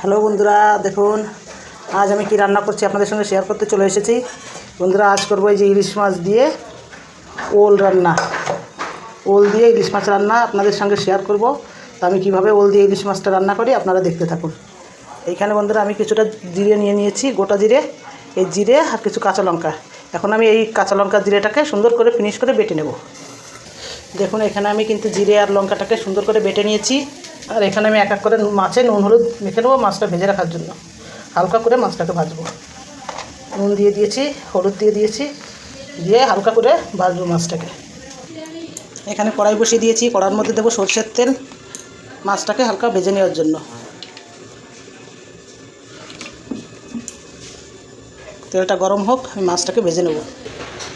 Hello বন্ধুরা, দেখুন আজ আমি কি রান্না করছি আপনাদের সঙ্গে শেয়ার করতে চলে এসেছি। বন্ধুরা, আজ করবো এই যে ইলিশ মাছ দিয়ে ওল রান্না। ওল দিয়ে ইলিশ মাছ রান্না আপনাদের সঙ্গে শেয়ার করব। তো আমি কীভাবে ওল দিয়ে ইলিশ মাছটা রান্না করি আপনারা দেখতে থাকুন। এইখানে বন্ধুরা আমি কিছুটা জিরে নিয়ে নিয়েছি, গোটা জিরে, এই জিরে আর কিছু কাঁচা লঙ্কা। এখন আমি এই কাঁচা লঙ্কা জিরেটাকে সুন্দর করে ফিনিশ করে বেটে নেব। দেখুন এখানে আমি কিন্তু জিরে আর লঙ্কাটাকে সুন্দর করে বেটে নিয়েছি। আর এখানে আমি এক এক করে মাছে নুন হলুদ মেখে নেবো মাছটা ভেজে রাখার জন্য। হালকা করে মাছটাকে ভাজবো, নুন দিয়ে দিয়েছি, হলুদ দিয়ে দিয়েছি, দিয়ে হালকা করে ভাজবো মাছটাকে। এখানে কড়াই বসিয়ে দিয়েছি, কড়ার মধ্যে দেবো সরষের তেল, মাছটাকে হালকা ভেজে নেওয়ার জন্য। তেলটা গরম হোক, আমি মাছটাকে ভেজে নেব।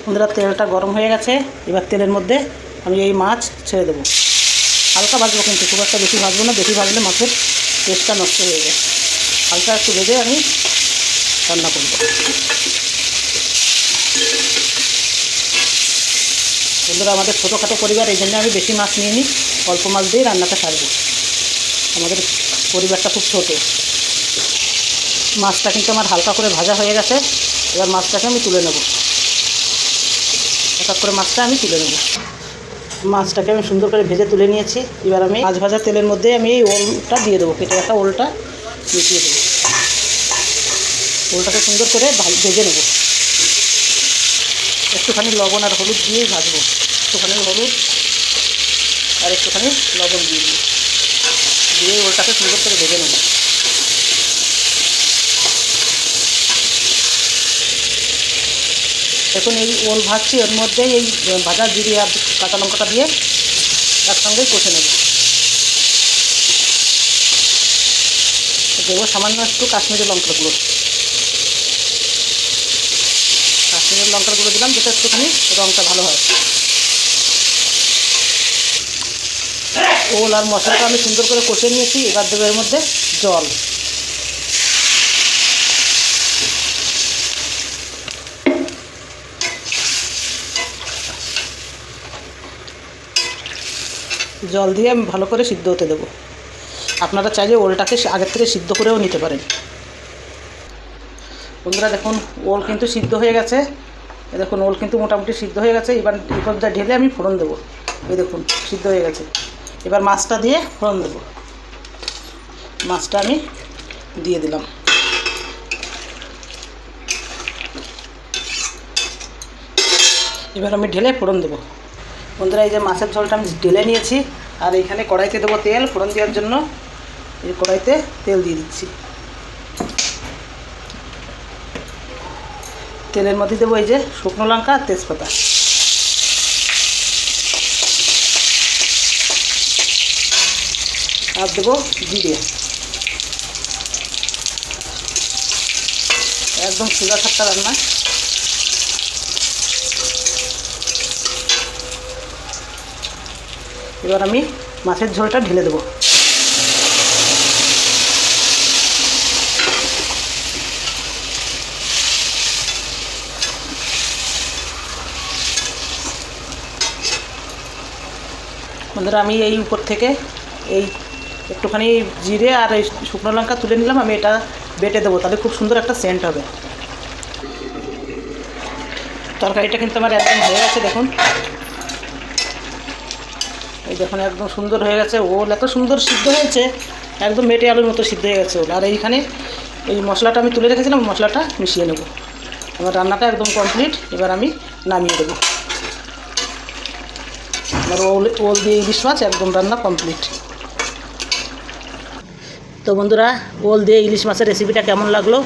বন্ধুরা, তেলটা গরম হয়ে গেছে, এবার তেলের মধ্যে আমি এই মাছ ছেড়ে দেবো। হালকা ভাজবো, কিন্তু খুব একটা বেশি ভাজবো না, বেশি ভাজলে মাছের টেস্টটা নষ্ট হয়ে যায়। হালকা একটু ভেজে আমি রান্না করব। বন্ধুরা, আমাদের ছোটোখাটো পরিবার, এই জন্য আমি বেশি মাছ নিয়ে নিই, অল্প মাছ দিয়ে রান্নাটা সারবো। আমাদের পরিবারটা খুব ছোটো। মাছটা কিন্তু আমার হালকা করে ভাজা হয়ে গেছে, এবার মাছটাকে আমি তুলে নেব। এক এক করে মাছটা আমি তুলে নেব। মাছটাকে আমি সুন্দর করে ভেজে তুলে নিয়েছি। এবার আমি মাছ ভাজা তেলের মধ্যে আমি এই ওলটা দিয়ে দেবো, কেটে রাখা ওলটা মিশিয়ে দেবো। ওলটাকে সুন্দর করে ভেজে নেব। একটুখানি লবণ আর হলুদ দিয়ে ভাজবো। একটুখানি হলুদ আর একটুখানি লবণ দিয়ে দিই, দিয়ে ওলটাকে সুন্দর করে ভেজে নেব। এখন এই ওল ভাজছি, ওর মধ্যেই এই ভাজা জিরে আর কাঁচা লঙ্কাটা দিয়ে একসঙ্গেই কষে নেব। দেবো সামান্য একটু কাশ্মীরি লঙ্কার গুঁড়ো। কাশ্মীরি লঙ্কার গুঁড়ো দিলাম, যেটা একটুখানি রঙটা ভালো হয়। ওল আর মশলাটা আমি সুন্দর করে কষে নিয়েছি। এবার দেবো এর মধ্যে জল। জল দিয়ে আমি ভালো করে সিদ্ধ হতে দেবো। আপনারা চাইলে ওলটাকে আগের থেকে সিদ্ধ করেও নিতে পারেন। বন্ধুরা, দেখুন ওল কিন্তু সিদ্ধ হয়ে গেছে। দেখুন ওল কিন্তু মোটামুটি সিদ্ধ হয়ে গেছে। এবার এই পর্যায়ে ঢেলে আমি ফোড়ন দেবো। এই দেখুন সিদ্ধ হয়ে গেছে। এবার মাছটা দিয়ে ফোড়ন দেবো। মাছটা আমি দিয়ে দিলাম। এবার আমি ঢেলে ফোড়ন দেবো। বন্ধুরা, এই যে মাছের ঝোলটা আমি ঢেলে নিয়েছি। আর এইখানে কড়াইতে দেবো তেল ফোড়ন দেওয়ার জন্য। এই কড়াইতে তেল দিয়ে দিচ্ছি। তেলের মধ্যে দেবো এই যে শুকনো লঙ্কা আর তেজপাতা। আর দেবো জিরে। একদম সোজা সাপটা রান্না। এবার আমি মাছের ঝোলটা ঢেলে দেবো। বন্ধুরা, আমি এই উপর থেকে এই একটুখানি জিরে আর এই শুকনো লঙ্কা তুলে নিলাম। আমি এটা বেটে দেবো, তাহলে খুব সুন্দর একটা সেন্ট হবে। তরকারিটা কিন্তু আমার একদম হয়ে গেছে। দেখুন এই দেখুন একদম সুন্দর হয়ে গেছে। ওল এত সুন্দর সিদ্ধ হয়েছে, একদম মেটে আলুর মতো সিদ্ধ হয়ে গেছে ওল। আর এইখানে এই মশলাটা আমি তুলে রেখেছিলাম, মশলাটা মিশিয়ে নেব। আমার রান্নাটা একদম কমপ্লিট। এবার আমি নামিয়ে দেবো। আমার ওল দিয়ে ইলিশ মাছ একদম রান্না কমপ্লিট। তো বন্ধুরা, ওল দিয়ে ইলিশ মাছের রেসিপিটা কেমন লাগলো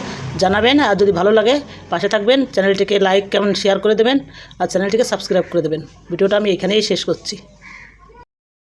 জানাবেন। আর যদি ভালো লাগে পাশে থাকবেন, চ্যানেলটিকে লাইক কেমন শেয়ার করে দেবেন, আর চ্যানেলটিকে সাবস্ক্রাইব করে দেবেন। ভিডিওটা আমি এখানেই শেষ করছি।